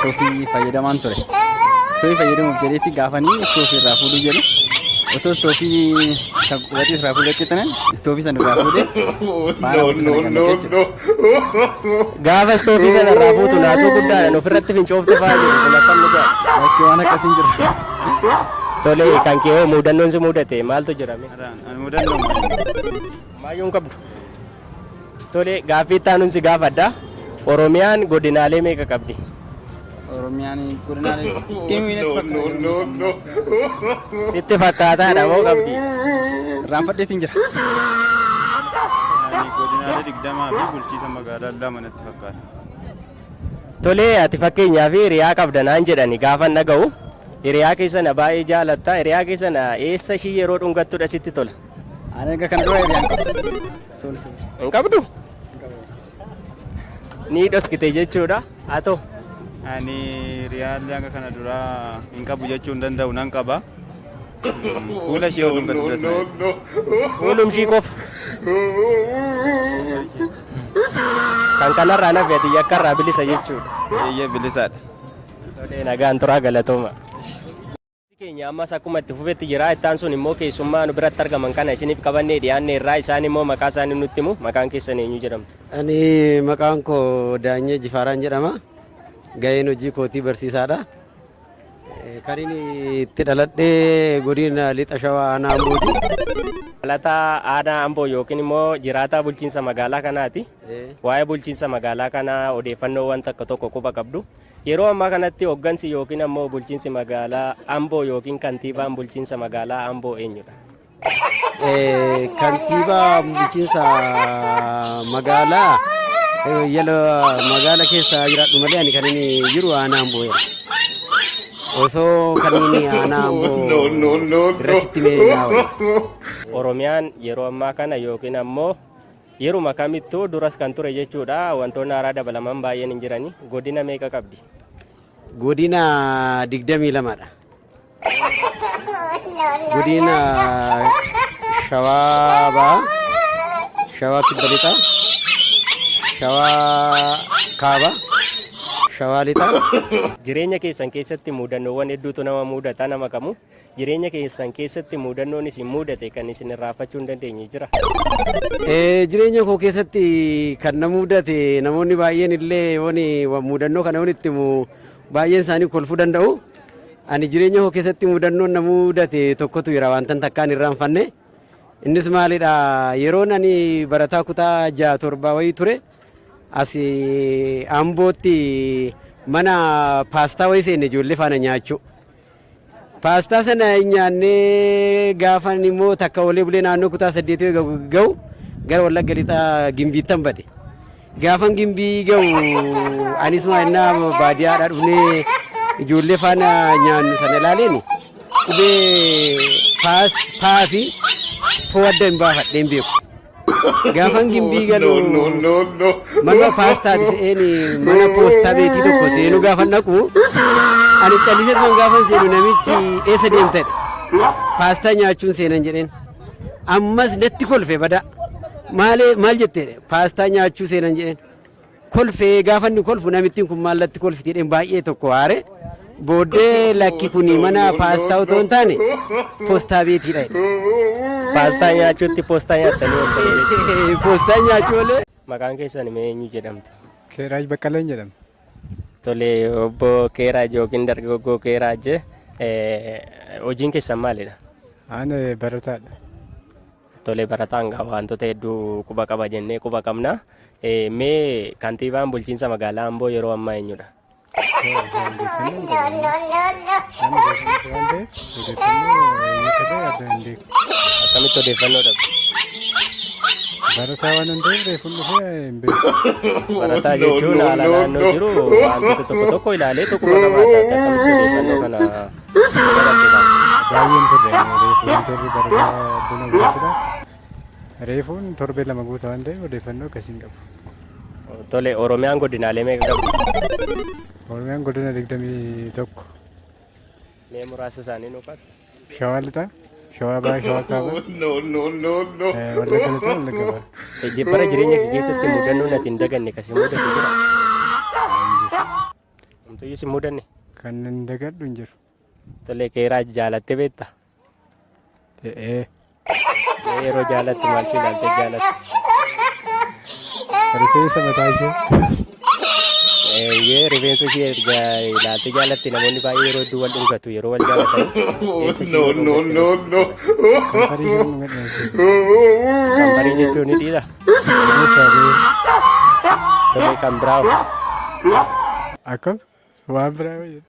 istoofii fayyadamaan ture. Istoofii fayyadamuuf jedheetti gaafanii istoofii irraa fuudhuu jedhu. Otoo istoofii isa qubatii irraa fuudhee qixxanan istoofii sana irraa fuudhee faana buutu sana kan jechuudha. Gaafa istoofii sana irraa fuutu naasuu guddaadhaan ofirratti fincoofte fa'aa jedhu kun akkam dhugaa. Bakkee waan akkasiin jiru. Tole kan kee hoo muudannoon si mudate maaltu jirame? Ani mudannoo Maayyuun qabdu. Tole gaaffii itti aanuun si gaafadha. Oromiyaan godinaalee meeqa qabdi? Oromiyaan godinaalee sitti fakkaataadha moo qabdi? Irraanfadheetiin jira. Godinaalee 20 fi bulchiinsa magaalaa 2 natti fakkaata. Tole ati fakkeenyaaf hiriyaa qabda naan jedhani gaafan dhaga'u. Hiriyaa keessana baay'ee jaalatta. Hiriyaa keessana eessa ishii yeroo dhungattudha sitti tola? Ani erga kana dura hiriyaan qabu. Hin qabdu? Ni dhoskite jechuudha. Haa ta'u. Ani hiriyaallee hanga kana dura hin qabu jechuu hin danda'u nan qaba. Fuula ishee yoo dhungattu fuulumshii qofa. Kan kanarraa nafe ati yakka irraa bilisa jechuudha. Eeyyee bilisaadha. Tolee nagaan turaa galatooma. Keenya ammas akkuma itti fufetti jira. Ittaan sun immoo keessummaa nu biratti argaman kana isiniif qabannee dhiyaanne irraa isaan immoo maqaa isaanii nutti himu. Maqaan keessan eenyu jedhamtu? Ani maqaan koo Daanyee Jifaaraan jedhama. Gaheen hojii kootii barsiisaadha. Kan inni itti dhaladhee godina lixa shawaa aanaa Ambooti. Dhalataa aanaa Amboo yookiin immoo jiraataa bulchiinsa magaalaa kanaati. Waa'ee bulchiinsa magaalaa kanaa odeeffannoo wanta tokko quba qabdu. Yeroo ammaa kanatti hooggansi yookiin ammoo bulchiinsi magaalaa Amboo yookiin kantiibaan bulchiinsa magaalaa Amboo eenyudha? Kantiibaa bulchiinsa magaalaa magaala keessa jiraadhu malee ani kan inni jiru aanaa Amboo. Osoo kan inni aanaa Amboo irratti meeqaa? Oromiyaan yeroo ammaa kana yookiin ammoo yeruma kamittuu duras kan ture jechuudha. Wantoonni haaraa dabalaman baay'een hin jirani. Godina meeqa qabdi? Godina 22dha. Godina Shawaa Shawaa Kibba Lixaa, Shawaa Kaabaa, Shawaa Lixaa. Jireenya keessan keessatti muudannoowwan hedduutu nama mudata nama kamu. Jireenya keessan keessatti muudannoon isin mudate kan isin irraanfachuu hin dandeenye jira? Jireenya koo keessatti kan na mudate namoonni baay'een illee mudannoo kana itti baay'een isaanii kolfuu danda'u. Ani jireenya koo keessatti mudannoon na mudate tokkotu jira wanta takkaan irraanfanne. Innis maalidha? Yeroon ani barataa kutaa 6-7 wayii ture as Ambootti mana paastaa wayii seenne ijoollee faana nyaachuu. Paastaa sana nyaannee gaafa immoo takka olee bulee naannoo kutaa 8 ga'u gara Wallagga Lixaa Gimbiittan bade. Gaafan Gimbii ga'u anis maannaa baadiyyaadhaa dhufnee ijoollee faana nyaannu sana ilaaleeni qubee paa fi poo adda hin baafadheen beeku. Gaafan Gimbii galu mana paastaati seeni mana poostaa beetii tokko seenu gaafa naqu ani callisee kan gaafa seenu namichi eessa deemtadha paastaa nyaachuun seenan jedheen ammas natti kolfe bada maal jettee paastaa nyaachuu seenan jedheen kolfee gaafa inni kolfu namittiin kun maal natti kolfiti jedheen baay'ee tokko haare booddee lakki kuni mana paastaa otoo hin taane poostaa beetiidha. Paastaa nyaachuutti poostaa nyaattanii poostaa nyaachuu malee. Maqaan keessan eenyu jedhamtu? Keeraaj Baqqaleen jedhama. Tole obbo Keeraaj yookiin dargaggoo Keeraaj hojiin keessan maalidha? Ani barataadha. Tole barataan wantoota hedduu quba qaba jennee quba qabna. Mee kantiibaan bulchiinsa magaalaa Amboo yeroo ammaa eenyudha? Akkamitti odeeffannoo dhabdu? Barataa waan hin ta'eef reefuun dhufee hin beeku. Barataa jechuun haala naannoo jiru wantoota tokko ilaalee tokkuma qabaata. Akkamitti odeeffannoo kana godhatedha? Baay'een turre reefuun turre barataa buna gurgurachuudha. Reefuun torbee 2 guutaa waan ta'eef odeeffannoo akkasiin qabu. Tole Oromiyaan godinaalee meeqa qabdi? Oromiyaan godina 21. Mee muraasa isaanii nu kaasa? Shawaa Lixaa, Shawaa Bahaa, Shawaa Kaabaa. Wallagga Lixaa, Wallagga Bahaa. Bara jireenya kee keessatti mudannoon ati hin daganne kasi mudate jira? Amtuyyuu si mudanne. Kan hin dagadhu hin jiru. Tolee keeraa jaalattee beektaa? Ta'ee Yeroo jaalatti maal filaaltee jaalatte? rifeensa mataa ishee. Rifeensa ishee erga ilaaltee jaalatte namoonni baay'ee yeroo hedduu wal dhungatu yeroo wal jaalatan. Kanfarii ishee nu gadhiise. Kanfarii jechuun ni dhiira. Tolee kan biraa Akkam waan biraa wayya.